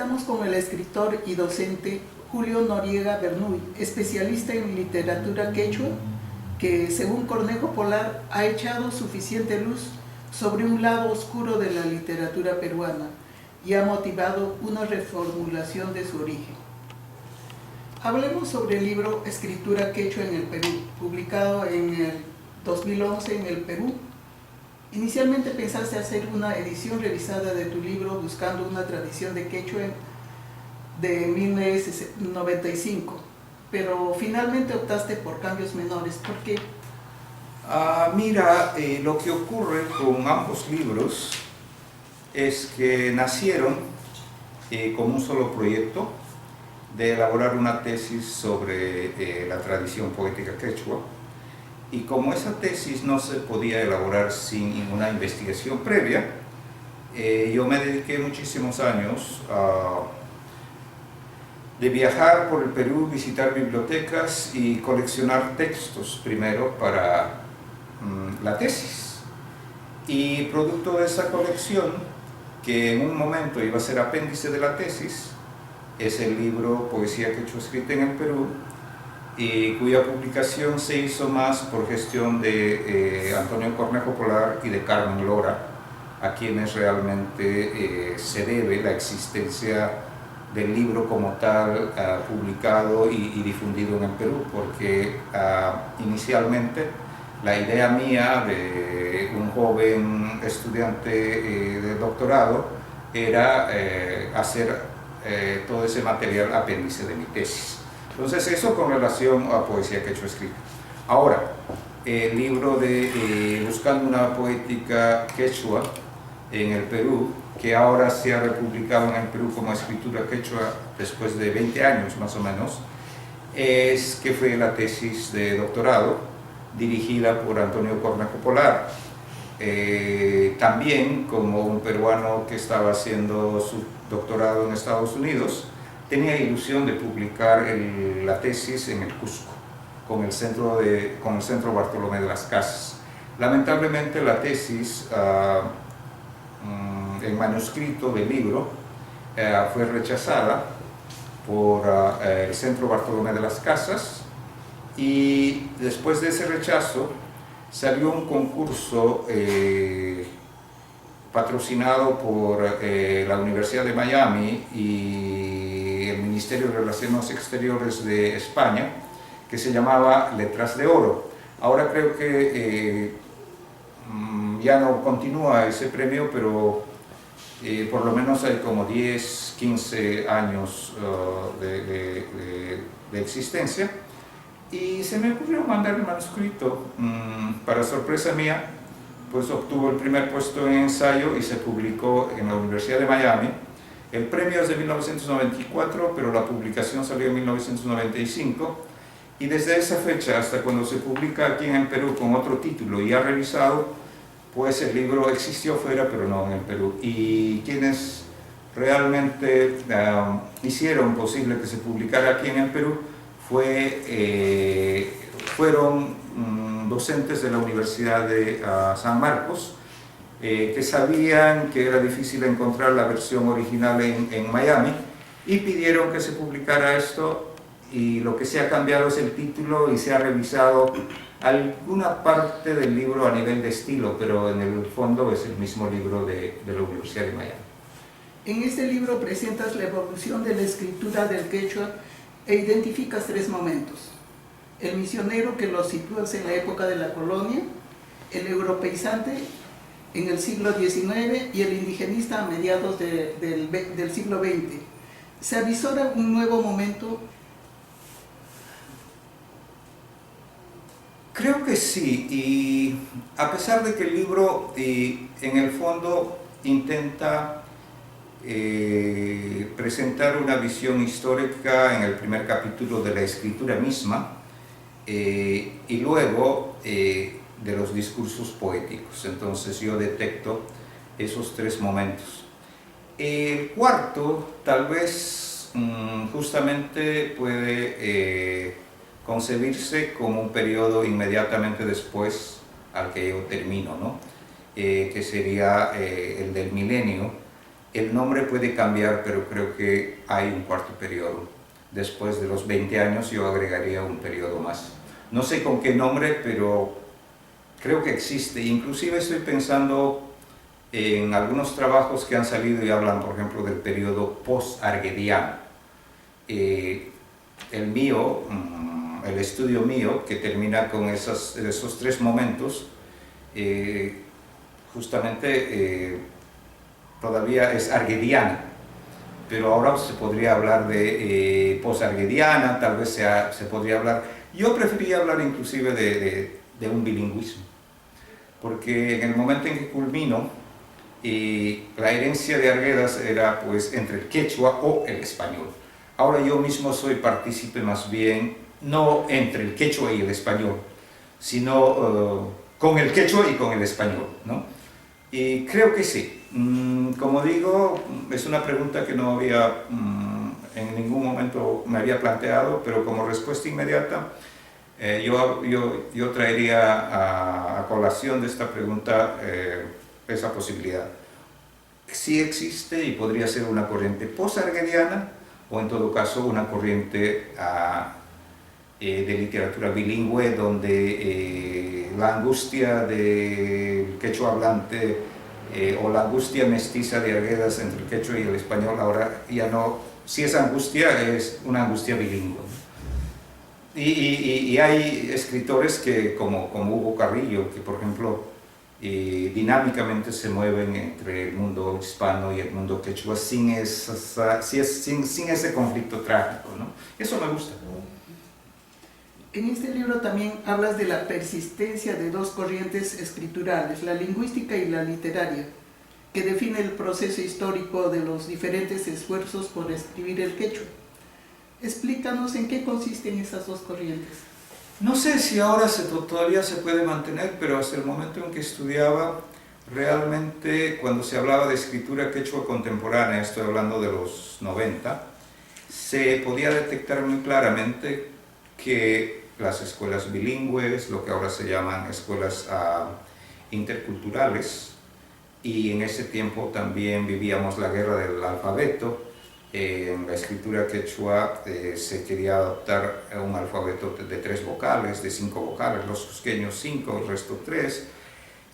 Estamos con el escritor y docente Julio Noriega Bernuy, especialista en literatura quechua, que según Cornejo Polar ha echado suficiente luz sobre un lado oscuro de la literatura peruana y ha motivado una reformulación de su origen. Hablemos sobre el libro Escritura Quechua en el Perú, publicado en el 2011 en el Perú. Inicialmente pensaste hacer una edición revisada de tu libro buscando una tradición de quechua de 1995, pero finalmente optaste por cambios menores. ¿Por qué? Mira, lo que ocurre con ambos libros es que nacieron como un solo proyecto de elaborar una tesis sobre la tradición poética quechua, y como esa tesis no se podía elaborar sin ninguna investigación previa, yo me dediqué muchísimos años de viajar por el Perú, visitar bibliotecas y coleccionar textos primero para la tesis. Y producto de esa colección, que en un momento iba a ser apéndice de la tesis, es el libro Poesía Quechua escrita en el Perú, y cuya publicación se hizo más por gestión de Antonio Cornejo Polar y de Carmen Lora, a quienes realmente se debe la existencia del libro como tal, publicado y difundido en el Perú, porque inicialmente la idea mía de un joven estudiante de doctorado era hacer todo ese material apéndice de mi tesis. Entonces, eso con relación a Poesía Quechua escrita. Ahora, el libro de Buscando una poética quechua en el Perú, que ahora se ha republicado en el Perú como Escritura Quechua después de 20 años más o menos, que fue la tesis de doctorado dirigida por Antonio Cornejo Polar. También, como un peruano que estaba haciendo su doctorado en Estados Unidos, tenía ilusión de publicar la tesis en el Cusco, con el Centro Bartolomé de las Casas. Lamentablemente la tesis en manuscrito del libro fue rechazada por el Centro Bartolomé de las Casas, y después de ese rechazo salió un concurso patrocinado por la Universidad de Miami y el Ministerio de Relaciones Exteriores de España, que se llamaba Letras de Oro. Ahora creo que ya no continúa ese premio, pero por lo menos hay como 10, 15 años de existencia, y se me ocurrió mandar el manuscrito. Para sorpresa mía, pues obtuvo el primer puesto en ensayo y se publicó en la Universidad de Miami. El premio es de 1994, pero la publicación salió en 1995, y desde esa fecha hasta cuando se publica aquí en el Perú con otro título y ha revisado, pues el libro existió fuera, pero no en el Perú. Y quienes realmente hicieron posible que se publicara aquí en el Perú fueron docentes de la Universidad de San Marcos, que sabían que era difícil encontrar la versión original en Miami, y pidieron que se publicara esto, y lo que se ha cambiado es el título y se ha revisado alguna parte del libro a nivel de estilo, pero en el fondo es el mismo libro de la Universidad de Miami. En este libro presentas la evolución de la escritura del quechua e identificas 3 momentos: el misionero, que lo sitúas en la época de la colonia, el europeizante en el siglo XIX y el indigenista a mediados del siglo XX. ¿Se avisora un nuevo momento? Creo que sí, y a pesar de que el libro en el fondo intenta presentar una visión histórica en el primer capítulo de la escritura misma, y luego de los discursos poéticos, entonces yo detecto esos 3 momentos. El cuarto tal vez justamente puede concebirse como un periodo inmediatamente después al que yo termino, ¿no? Que sería el del milenio, El nombre puede cambiar, pero creo que hay un cuarto periodo. Después de los 20 años yo agregaría un periodo más. No sé con qué nombre, pero creo que existe. Inclusive estoy pensando en algunos trabajos que han salido y hablan, por ejemplo, del periodo post-arguediano. El mío, el estudio mío, que termina con esos 3 momentos, justamente todavía es arguediana, pero ahora se podría hablar de post-arguediana, tal vez se podría hablar. Yo prefería hablar inclusive de un bilingüismo, porque en el momento en que culmino, la herencia de Arguedas era pues entre el quechua o el español. Ahora yo mismo soy partícipe más bien, no entre el quechua y el español, sino con el quechua y con el español, ¿no? Y creo que sí. Como digo, es una pregunta que no había en ningún momento me había planteado, pero como respuesta inmediata, yo traería a colación de esta pregunta esa posibilidad. Sí existe y podría ser una corriente post-arguediana o en todo caso una corriente de literatura bilingüe donde la angustia del quechua hablante o la angustia mestiza de Arguedas entre el quechua y el español ahora ya no, si es angustia, es una angustia bilingüe. Y hay escritores que, como Hugo Carrillo, que por ejemplo dinámicamente se mueven entre el mundo hispano y el mundo quechua sin ese conflicto trágico, ¿no? Eso me gusta. En este libro también hablas de la persistencia de 2 corrientes escriturales, la lingüística y la literaria, que define el proceso histórico de los diferentes esfuerzos por escribir el quechua. Explícanos en qué consisten esas 2 corrientes. No sé si ahora todavía se puede mantener, pero hasta el momento en que estudiaba, realmente cuando se hablaba de escritura quechua contemporánea, estoy hablando de los 90, se podía detectar muy claramente que las escuelas bilingües, lo que ahora se llaman escuelas interculturales, y en ese tiempo también vivíamos la guerra del alfabeto. En la escritura quechua se quería adoptar un alfabeto de 3 vocales, de 5 vocales, los cusqueños 5, el resto 3.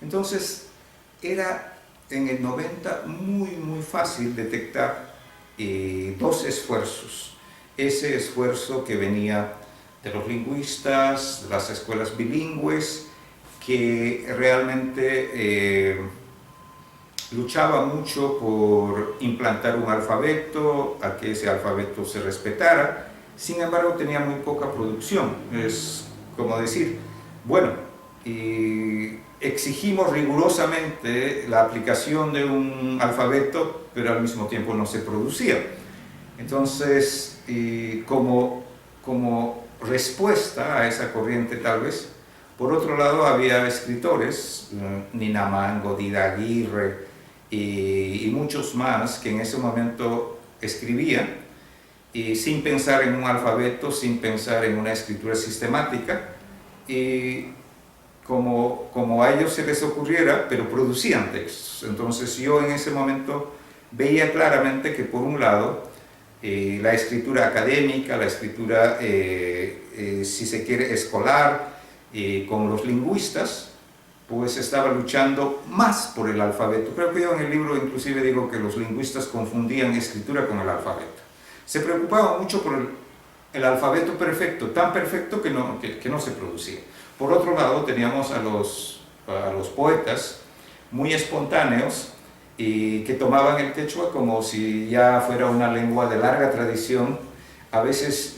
Entonces era en el 90 muy fácil detectar 2 esfuerzos. Ese esfuerzo que venía de los lingüistas, de las escuelas bilingües, que realmente luchaba mucho por implantar un alfabeto, a que ese alfabeto se respetara. Sin embargo, tenía muy poca producción. Es como decir, bueno, exigimos rigurosamente la aplicación de un alfabeto, pero al mismo tiempo no se producía. Entonces, como respuesta a esa corriente tal vez, por otro lado había escritores, Nina Mango, Dida Aguirre y muchos más que en ese momento escribían sin pensar en un alfabeto, sin pensar en una escritura sistemática, y como a ellos se les ocurriera, pero producían textos. Entonces yo en ese momento veía claramente que por un lado la escritura académica, la escritura, si se quiere, escolar, con los lingüistas, pues estaba luchando más por el alfabeto. Creo que yo en el libro inclusive digo que los lingüistas confundían escritura con el alfabeto. Se preocupaban mucho por el alfabeto perfecto, tan perfecto que no se producía. Por otro lado teníamos a los poetas muy espontáneos y que tomaban el quechua como si ya fuera una lengua de larga tradición, a veces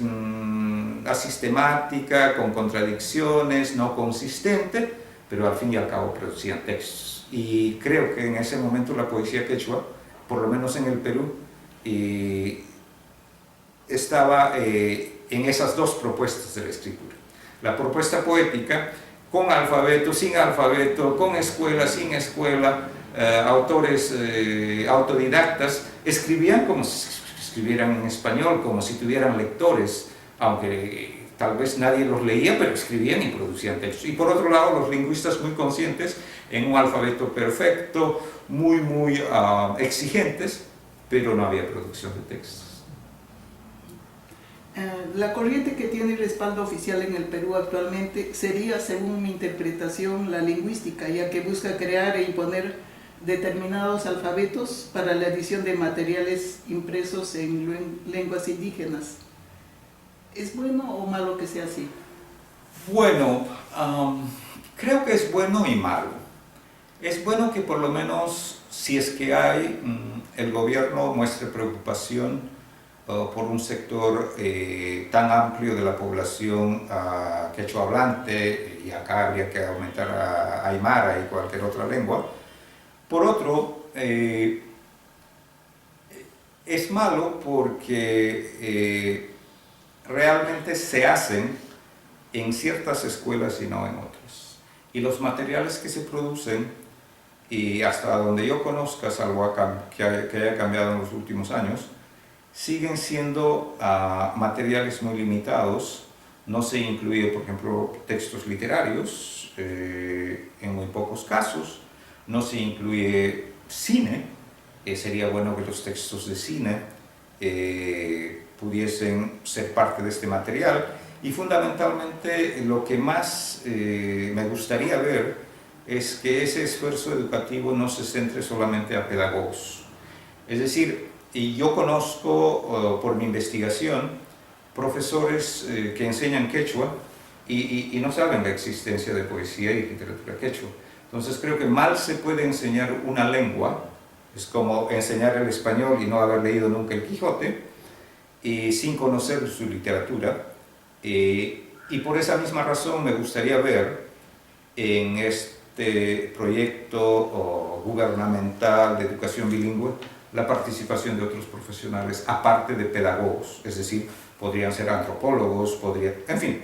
asistemática, con contradicciones, no consistente, pero al fin y al cabo producían textos. Y creo que en ese momento la poesía quechua, por lo menos en el Perú, estaba en esas 2 propuestas de la escritura. La propuesta poética, con alfabeto, sin alfabeto, con escuela, sin escuela, autores autodidactas, escribían como si escribieran en español, como si tuvieran lectores, aunque tal vez nadie los leía, pero escribían y producían textos. Y por otro lado, los lingüistas muy conscientes, en un alfabeto perfecto, muy exigentes, pero no había producción de textos. La corriente que tiene respaldo oficial en el Perú actualmente sería, según mi interpretación, la lingüística, ya que busca crear e imponer determinados alfabetos para la edición de materiales impresos en lenguas indígenas. ¿Es bueno o malo que sea así? Bueno, creo que es bueno y malo. Es bueno que por lo menos, si es que hay, el gobierno muestre preocupación por un sector tan amplio de la población quechua hablante, y acá habría que aumentar a aymara y cualquier otra lengua. Por otro, es malo porque realmente se hacen en ciertas escuelas y no en otras. Y los materiales que se producen, y hasta donde yo conozca, salvo que haya cambiado en los últimos años, siguen siendo materiales muy limitados. No se incluye, por ejemplo, textos literarios, en muy pocos casos. No se incluye cine. Sería bueno que los textos de cine pudiesen ser parte de este material. Y fundamentalmente lo que más me gustaría ver es que ese esfuerzo educativo no se centre solamente a pedagogos. Es decir, y yo conozco por mi investigación profesores que enseñan quechua y no saben la existencia de poesía y literatura quechua. Entonces creo que mal se puede enseñar una lengua, es como enseñar el español y no haber leído nunca el Quijote, sin conocer su literatura. Y por esa misma razón me gustaría ver en este proyecto gubernamental de educación bilingüe la participación de otros profesionales, aparte de pedagogos, es decir, podrían ser antropólogos, en fin,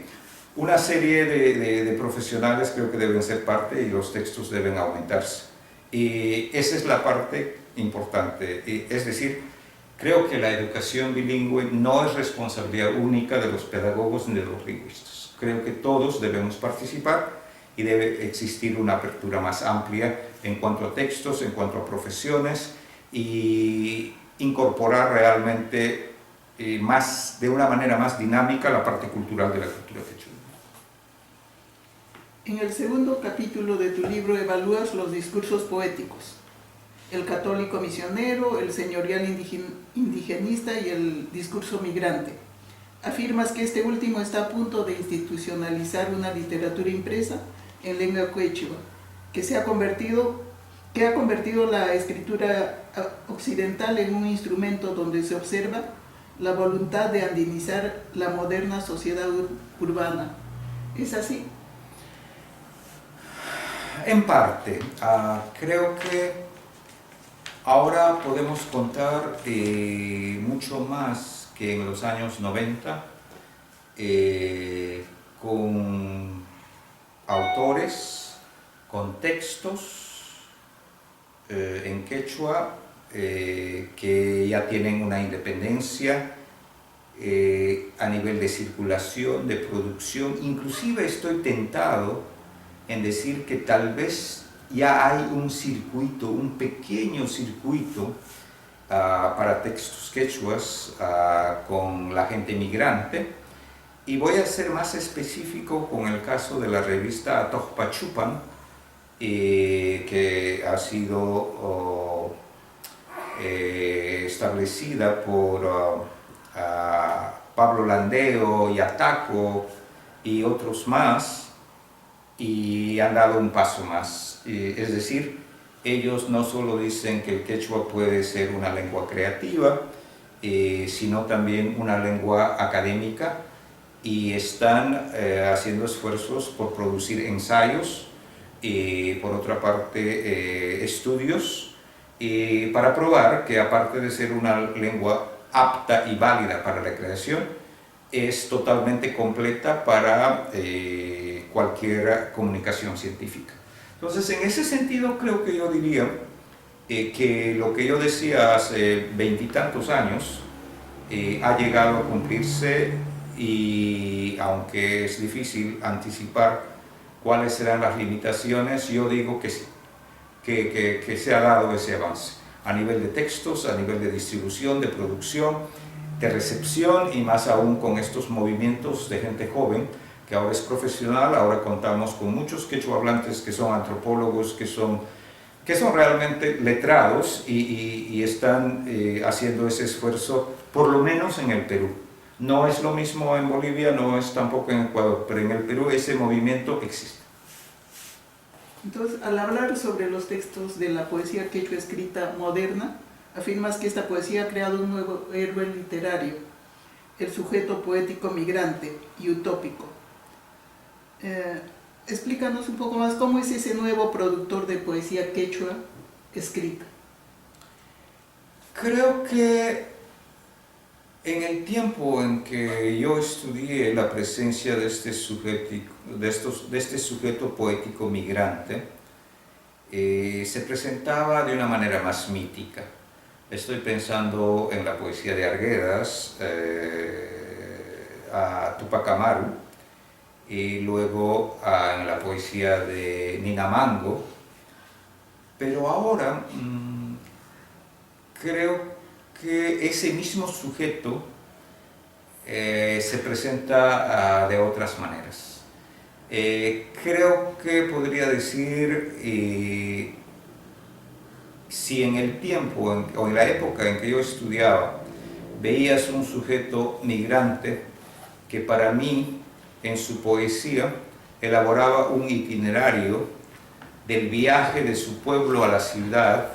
una serie de profesionales creo que deben ser parte y los textos deben aumentarse. Y esa es la parte importante, es decir, creo que la educación bilingüe no es responsabilidad única de los pedagogos ni de los lingüistas. Creo que todos debemos participar y debe existir una apertura más amplia en cuanto a textos, en cuanto a profesiones, y incorporar realmente de una manera más dinámica la parte cultural de la cultura quechua. En el segundo capítulo de tu libro evalúas los discursos poéticos: el católico misionero, el señorial indigenista y el discurso migrante. Afirmas que este último está a punto de institucionalizar una literatura impresa en lengua quechua, que ha convertido la escritura occidental en un instrumento donde se observa la voluntad de andinizar la moderna sociedad urbana. ¿Es así? En parte, creo que ahora podemos contar mucho más que en los años 90 con autores, con textos en quechua que ya tienen una independencia a nivel de circulación, de producción. Inclusive estoy tentado en decir que tal vez ya hay un circuito, un pequeño circuito para textos quechuas con la gente migrante. Y voy a ser más específico con el caso de la revista Atojpachupan, que ha sido establecida por Pablo Landeo y Ataco y otros más, y han dado un paso más. Es decir, ellos no solo dicen que el quechua puede ser una lengua creativa, sino también una lengua académica, y están haciendo esfuerzos por producir ensayos, por otra parte estudios, para probar que aparte de ser una lengua apta y válida para la creación, es totalmente completa para cualquier comunicación científica. Entonces, en ese sentido, creo que yo diría que lo que yo decía hace 20 y tantos años ha llegado a cumplirse, y aunque es difícil anticipar cuáles serán las limitaciones, yo digo que sí, que se ha dado ese avance. a nivel de textos, a nivel de distribución, de producción, de recepción y más aún con estos movimientos de gente joven que ahora es profesional. Ahora contamos con muchos quechua hablantes que son antropólogos, que son realmente letrados y están haciendo ese esfuerzo, por lo menos en el Perú. No es lo mismo en Bolivia, no es tampoco en Ecuador, pero en el Perú ese movimiento existe. Entonces, al hablar sobre los textos de la poesía quechua escrita moderna, afirmas que esta poesía ha creado un nuevo héroe literario, el sujeto poético migrante y utópico. Explícanos un poco más cómo es ese nuevo productor de poesía quechua escrita. Creo que en el tiempo en que yo estudié la presencia de este sujeto poético migrante, se presentaba de una manera más mítica. Estoy pensando en la poesía de Arguedas, a Tupac Amaru, y luego en la poesía de Nina Mango, pero ahora creo que ese mismo sujeto se presenta de otras maneras. Creo que podría decir, si en el tiempo o en la época en que yo estudiaba veías un sujeto migrante que para mí en su poesía elaboraba un itinerario del viaje de su pueblo a la ciudad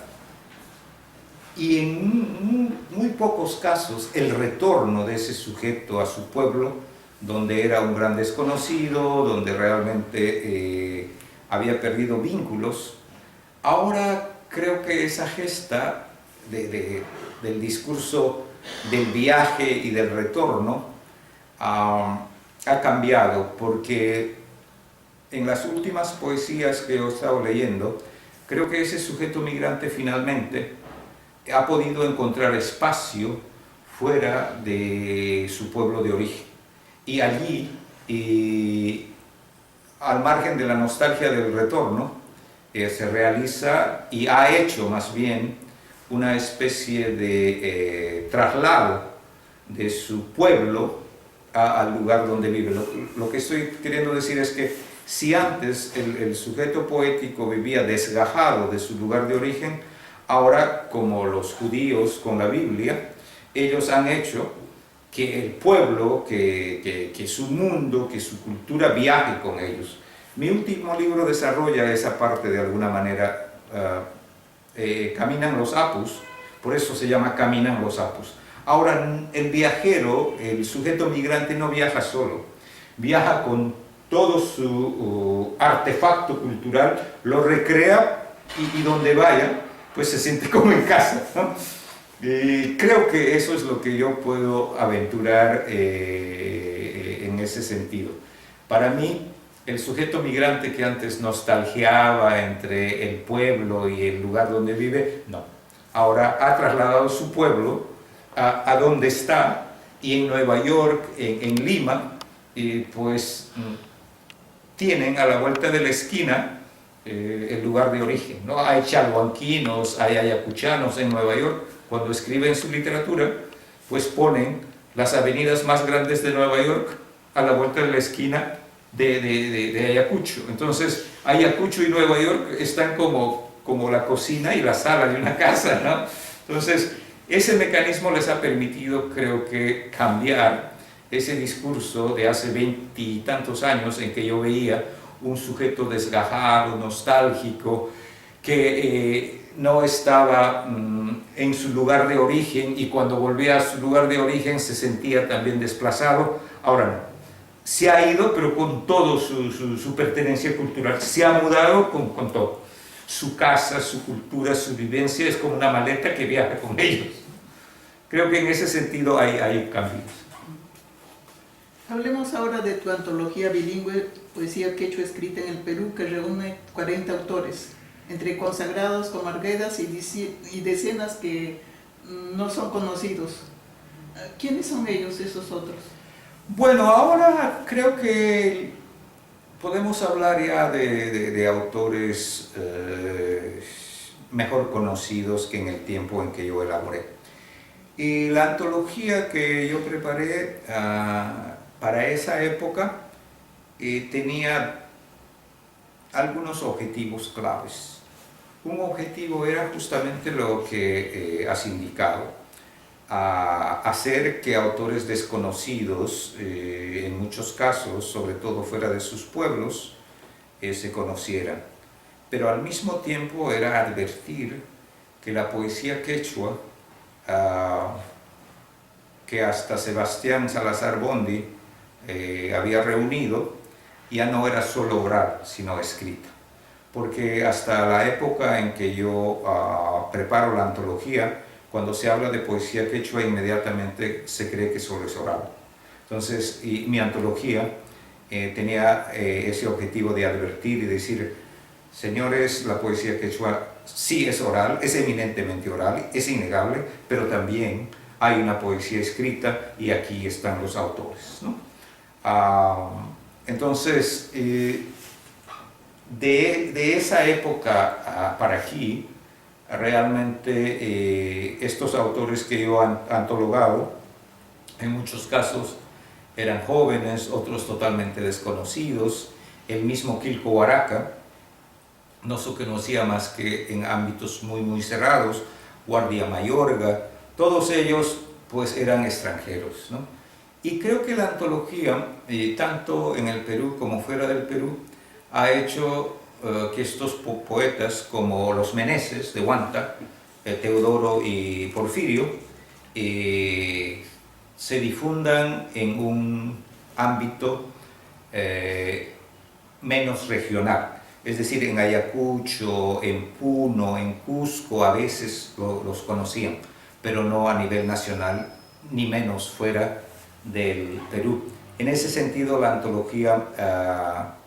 y en muy pocos casos el retorno de ese sujeto a su pueblo, donde era un gran desconocido, donde realmente había perdido vínculos. Ahora creo que esa gesta del discurso del viaje y del retorno ha cambiado, porque en las últimas poesías que he estado leyendo, creo que ese sujeto migrante finalmente ha podido encontrar espacio fuera de su pueblo de origen. Y allí, al margen de la nostalgia del retorno, se realiza y ha hecho más bien una especie de traslado de su pueblo al lugar donde vive. Lo que estoy queriendo decir es que si antes el sujeto poético vivía desgajado de su lugar de origen, ahora, como los judíos con la Biblia, ellos han hecho que el pueblo, que su mundo, que su cultura viaje con ellos. Mi último libro desarrolla esa parte de alguna manera. Caminan los apus, por eso se llama Caminan los apus. Ahora, el viajero, el sujeto migrante no viaja solo, viaja con todo su artefacto cultural, lo recrea y donde vaya, pues se siente como en casa, ¿no? Creo que eso es lo que yo puedo aventurar en ese sentido. Para mí, el sujeto migrante que antes nostalgiaba entre el pueblo y el lugar donde vive, no. Ahora ha trasladado su pueblo a donde está, y en Nueva York, en Lima, pues tienen a la vuelta de la esquina el lugar de origen, ¿no? Hay chalhuanquinos, hay ayacuchanos en Nueva York. Cuando escriben su literatura, pues ponen las avenidas más grandes de Nueva York a la vuelta de la esquina de Ayacucho. Entonces, Ayacucho y Nueva York están como la cocina y la sala de una casa, ¿no? Entonces, ese mecanismo les ha permitido, creo que, cambiar ese discurso de hace 20 y tantos años en que yo veía un sujeto desgajado, nostálgico, que no estaba en su lugar de origen, y cuando volvía a su lugar de origen se sentía también desplazado. Ahora no. Se ha ido, pero con todo su pertenencia cultural, se ha mudado con todo. Su casa, su cultura, su vivencia, es como una maleta que viaja con ellos. Creo que en ese sentido hay cambios. Hablemos ahora de tu antología bilingüe, Poesía Quechua escrita en el Perú, que reúne 40 autores, entre consagrados como Arguedas y decenas que no son conocidos. ¿Quiénes son ellos, esos otros? Bueno, ahora creo que podemos hablar ya de autores mejor conocidos que en el tiempo en que yo elaboré. Y la antología que yo preparé para esa época tenía algunos objetivos claves. Un objetivo era justamente lo que has indicado, hacer que autores desconocidos, en muchos casos, sobre todo fuera de sus pueblos, se conocieran. Pero al mismo tiempo era advertir que la poesía quechua, que hasta Sebastián Salazar Bondi había reunido, ya no era solo oral, sino escrita. Porque hasta la época en que yo preparo la antología, cuando se habla de poesía quechua, inmediatamente se cree que solo es oral. Entonces, mi antología tenía ese objetivo de advertir y decir: señores, la poesía quechua sí es oral, es eminentemente oral, es innegable, pero también hay una poesía escrita y aquí están los autores, ¿no? Entonces, de esa época para aquí, realmente estos autores que yo he antologado, en muchos casos eran jóvenes, otros totalmente desconocidos. El mismo Quilco Huaraca no se conocía más que en ámbitos muy cerrados. Guardia Mayorga, todos ellos pues eran extranjeros, ¿no? Y creo que la antología, tanto en el Perú como fuera del Perú, ha hecho que estos poetas como los Meneses de Huanta, Teodoro y Porfirio, se difundan en un ámbito menos regional. Es decir, en Ayacucho, en Puno, en Cusco a veces los conocían, pero no a nivel nacional, ni menos fuera del Perú. En ese sentido, la antología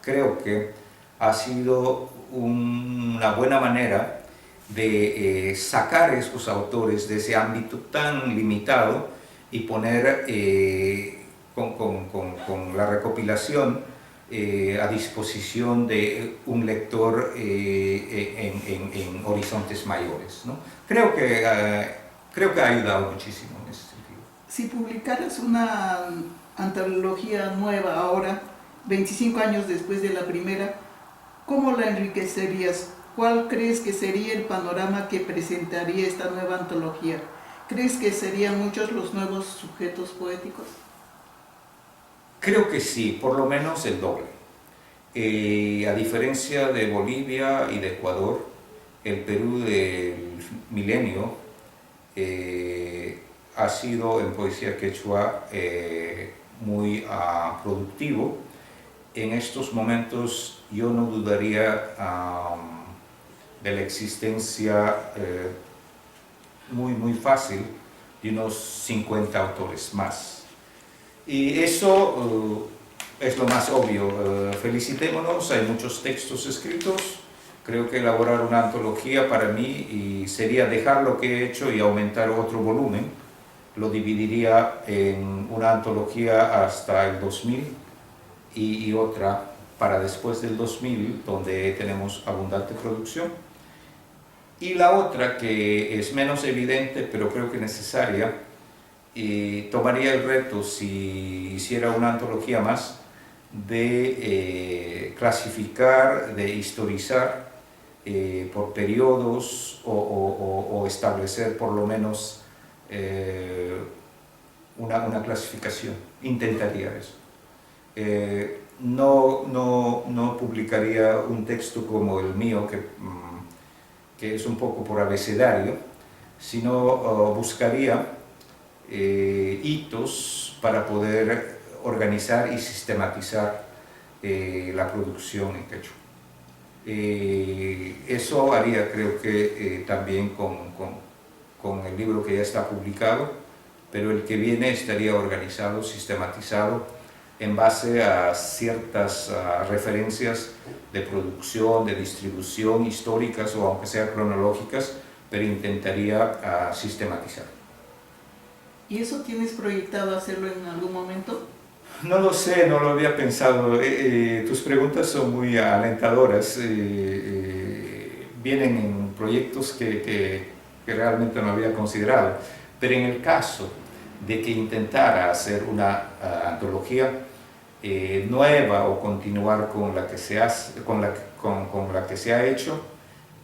creo que ha sido una buena manera de sacar a estos autores de ese ámbito tan limitado y poner con la recopilación a disposición de un lector en horizontes mayores, ¿no? Creo que ha ayudado muchísimo en ese sentido. Si publicaras una antología nueva ahora, 25 años después de la primera, ¿cómo la enriquecerías? ¿Cuál crees que sería el panorama que presentaría esta nueva antología? ¿Crees que serían muchos los nuevos sujetos poéticos? Creo que sí, por lo menos el doble. A diferencia de Bolivia y de Ecuador, el Perú del milenio ha sido en poesía quechua muy productivo. En estos momentos yo no dudaría de la existencia muy fácil de unos 50 autores más. Y eso es lo más obvio. Felicitémonos, hay muchos textos escritos. Creo que elaborar una antología para mí sería dejar lo que he hecho y aumentar otro volumen. Lo dividiría en una antología hasta el 2000 y otra para después del 2000, donde tenemos abundante producción. Y la otra, que es menos evidente, pero creo que necesaria, tomaría el reto, si hiciera una antología más, de clasificar, de historizar por periodos o establecer por lo menos una clasificación. Intentaría eso. No publicaría un texto como el mío, que es un poco por abecedario, sino buscaría hitos para poder organizar y sistematizar la producción en quechua. Eso haría, creo que también con el libro que ya está publicado, pero el que viene estaría organizado, sistematizado en base a ciertas referencias de producción, de distribución históricas o aunque sea cronológicas, pero intentaría sistematizar. ¿Y eso tienes proyectado hacerlo en algún momento? No lo sé, no lo había pensado. Tus preguntas son muy alentadoras. vienen en proyectos que realmente no había considerado. Pero en el caso de que intentara hacer una antología nueva o continuar con la que se hace, con la que se ha hecho,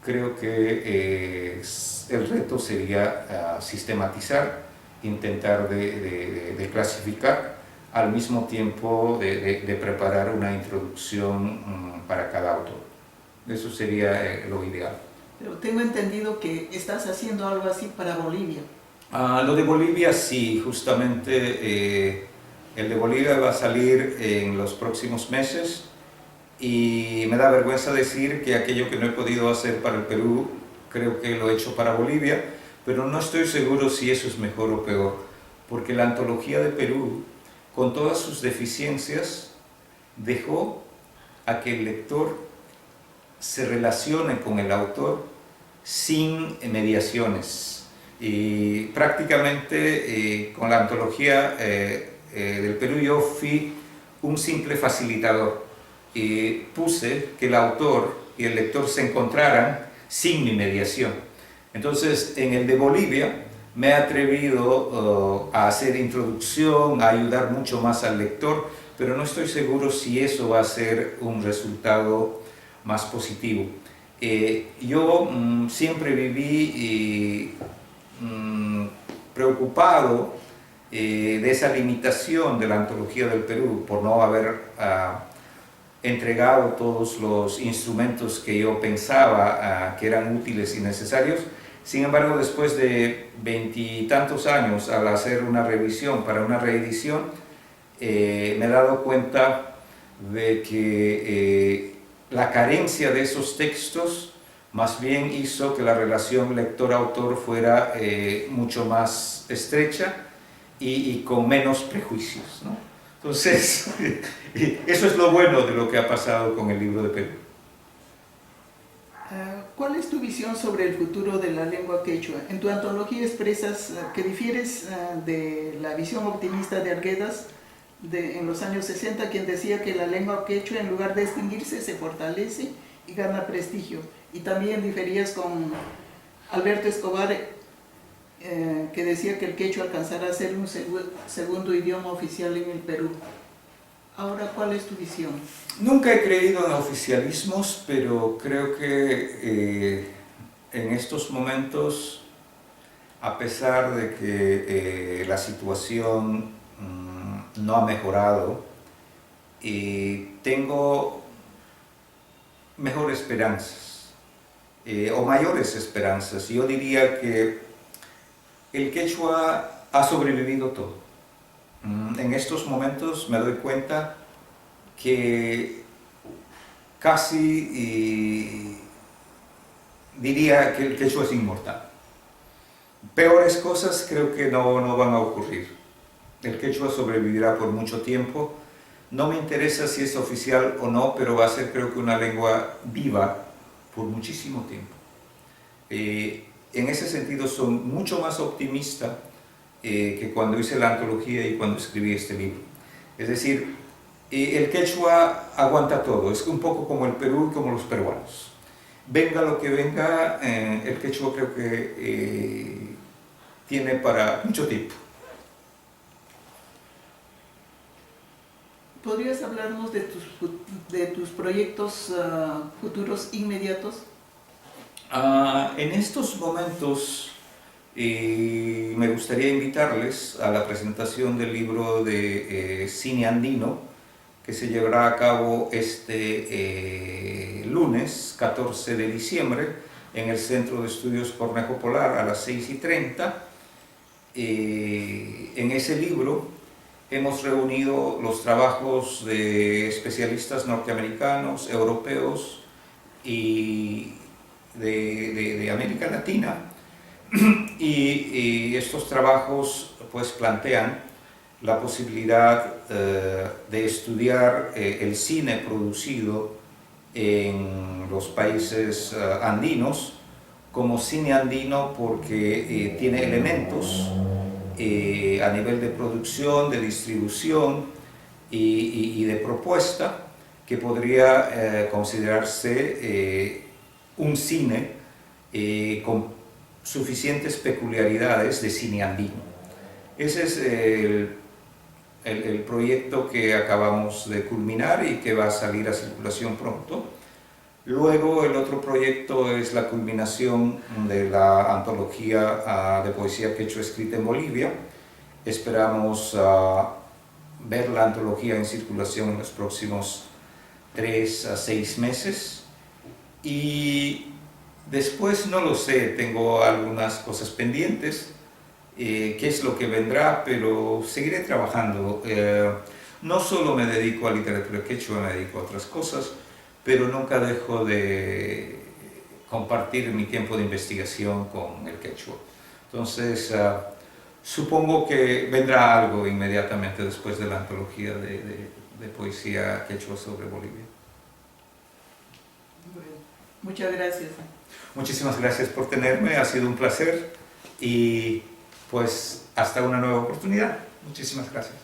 creo que el reto sería sistematizar, intentar de clasificar, al mismo tiempo de preparar una introducción para cada autor. Eso sería lo ideal. Pero tengo entendido que estás haciendo algo así para Bolivia. Lo de Bolivia sí, justamente el de Bolivia va a salir en los próximos meses y me da vergüenza decir que aquello que no he podido hacer para el Perú, creo que lo he hecho para Bolivia, pero no estoy seguro si eso es mejor o peor, porque la antología de Perú, con todas sus deficiencias, dejó a que el lector se relacione con el autor sin mediaciones. Y prácticamente con la antología del Perú yo fui un simple facilitador. Puse que el autor y el lector se encontraran sin mi mediación. Entonces, en el de Bolivia me he atrevido a hacer introducción, a ayudar mucho más al lector, pero no estoy seguro si eso va a ser un resultado más positivo. Yo siempre viví preocupado de esa limitación de la antología del Perú por no haber entregado todos los instrumentos que yo pensaba que eran útiles y necesarios. Sin embargo, después de 20 y tantos años, al hacer una revisión para una reedición, me he dado cuenta de que la carencia de esos textos más bien hizo que la relación lector-autor fuera mucho más estrecha y con menos prejuicios, ¿no? Entonces, eso es lo bueno de lo que ha pasado con el libro de Perú. ¿Cuál es tu visión sobre el futuro de la lengua quechua? En tu antología expresas que difieres de la visión optimista de Arguedas en los años 60, quien decía que la lengua quechua, en lugar de extinguirse, se fortalece y gana prestigio. Y también diferías con Alberto Escobar, que decía que el quechua alcanzará a ser un segundo idioma oficial en el Perú. Ahora, ¿cuál es tu visión? Nunca he creído en oficialismos, pero creo que en estos momentos, a pesar de que la situación no ha mejorado, tengo mejores esperanzas, o mayores esperanzas. Yo diría que el quechua ha sobrevivido todo. En estos momentos me doy cuenta que casi diría que el quechua es inmortal. Peores cosas creo que no van a ocurrir. El quechua sobrevivirá por mucho tiempo. No me interesa si es oficial o no, pero va a ser, creo que, una lengua viva por muchísimo tiempo. En ese sentido soy mucho más optimista que cuando hice la antología y cuando escribí este libro. Es decir, el quechua aguanta todo, es un poco como el Perú y como los peruanos. Venga lo que venga, el quechua creo que tiene para mucho tiempo. ¿Podrías hablarnos de tus proyectos futuros inmediatos? En estos momentos me gustaría invitarles a la presentación del libro de cine andino que se llevará a cabo este lunes 14 de diciembre en el Centro de Estudios Cornejo Polar a las 6:30. En ese libro hemos reunido los trabajos de especialistas norteamericanos, europeos y de América Latina, y estos trabajos pues plantean la posibilidad de estudiar el cine producido en los países andinos como cine andino porque tiene elementos a nivel de producción, de distribución y de propuesta que podría considerarse un cine con suficientes peculiaridades de cine andino. Ese es el proyecto que acabamos de culminar y que va a salir a circulación pronto. Luego el otro proyecto es la culminación de la antología de poesía quechua escrita en Bolivia. Esperamos ver la antología en circulación en los próximos 3 a 6 meses. Y después no lo sé, tengo algunas cosas pendientes, qué es lo que vendrá, pero seguiré trabajando. No solo me dedico a literatura quechua, me dedico a otras cosas, pero nunca dejo de compartir mi tiempo de investigación con el quechua. Entonces, supongo que vendrá algo inmediatamente después de la antología de poesía quechua sobre Bolivia. Bueno, muchas gracias. Muchísimas gracias por tenerme, ha sido un placer y pues hasta una nueva oportunidad. Muchísimas gracias.